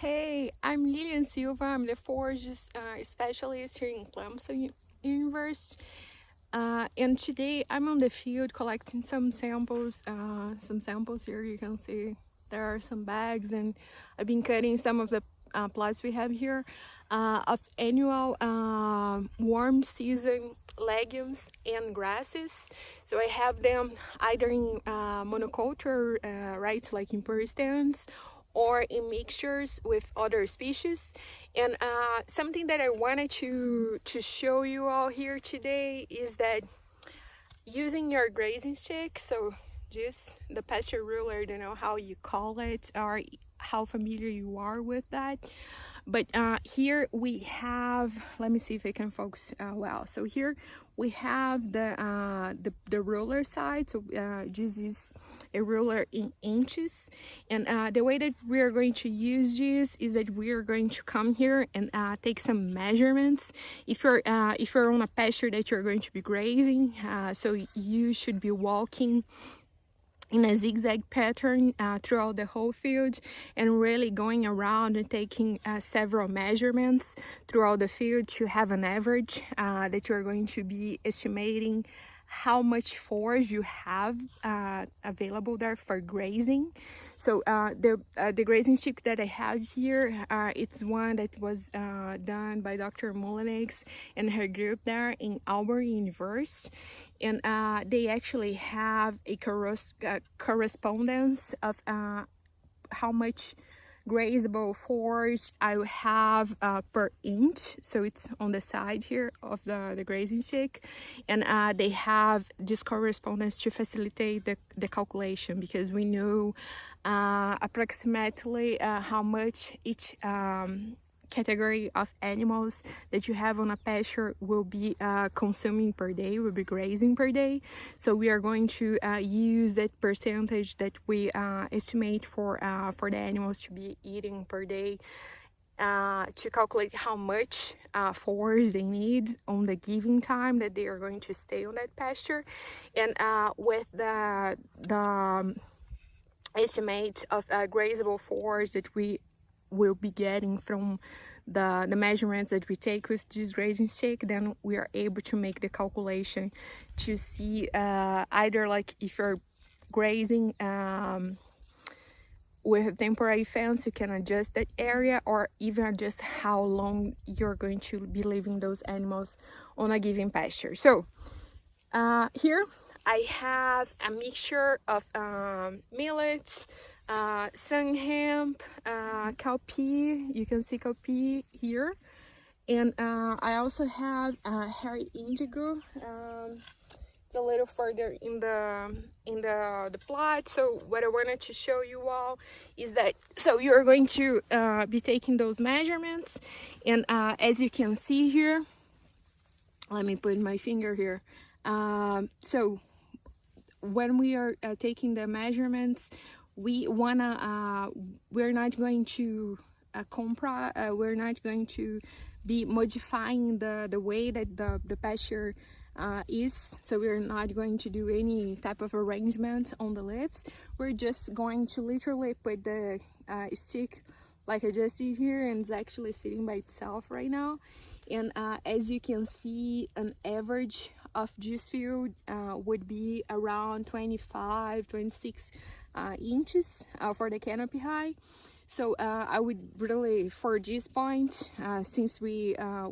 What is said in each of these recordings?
Hey, I'm Lilian Silva. I'm the Forage specialist here in Clemson University. And today I'm on the field collecting some samples. Here you can see there are some bags, and I've been cutting some of the plots we have here of annual warm season legumes and grasses. So I have them either in monoculture, right, like in prairie stands, or in mixtures with other species. And something that I wanted to show you all here today is that using your grazing stick, so just the pasture ruler, I don't know how you call it or how familiar you are with that, but here we have, let me see if I can focus well. So here we have the ruler side. So this is a ruler in inches, and the way that we are going to use this is that we are going to come here and take some measurements. If you're on a pasture that you're going to be grazing, so you should be walking in a zigzag pattern throughout the whole field, and really going around and taking several measurements throughout the field to have an average that you're going to be estimating how much forage you have available there for grazing. So the grazing stick that I have here, it's one that was done by Dr. Outtakes and her group there in Auburn University. And they actually have a correspondence of how much grazable forage I have per inch. So it's on the side here of the grazing stick, and they have this correspondence to facilitate the calculation, because we know approximately how much each category of animals that you have on a pasture will be consuming per day, will be grazing per day. So we are going to use that percentage that we estimate for the animals to be eating per day to calculate how much forage they need on the given time that they are going to stay on that pasture. And with the estimate of grazable forage that we will be getting from the measurements that we take with this grazing stick, then we are able to make the calculation to see either like if you're grazing with a temporary fence, you can adjust that area, or even adjust how long you're going to be leaving those animals on a given pasture. So here I have a mixture of millet, sun hemp, cowpea. You can see cowpea here, and I also have hairy indigo. It's a little further in the plot. So what I wanted to show you all is that, so you're going to be taking those measurements, and as you can see here, let me put my finger here. So when we are taking the measurements, we're not going to we're not going to be modifying the way that the pasture is. So we're not going to do any type of arrangement on the leaves. We're just going to literally put the stick like I just see here, and it's actually sitting by itself right now. And as you can see, an average of this field would be around 26 inches for the canopy height. So I would really, for this point, since we are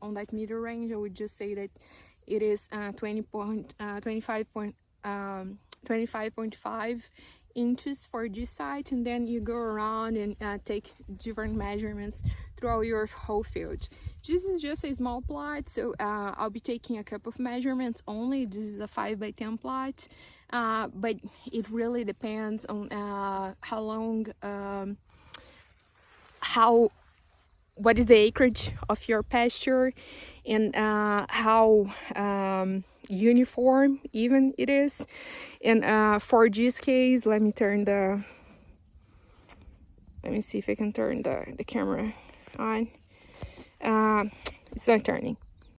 on that middle range, I would just say that it is 25.5 inches for this side, and then you go around and take different measurements throughout your whole field. This is just a small plot, so I'll be taking a couple of measurements only. This is a 5x10 plot, but it really depends on how long, what is the acreage of your pasture, and how uniform even it is. And for this case, let me see if I can turn the camera on. It's not turning.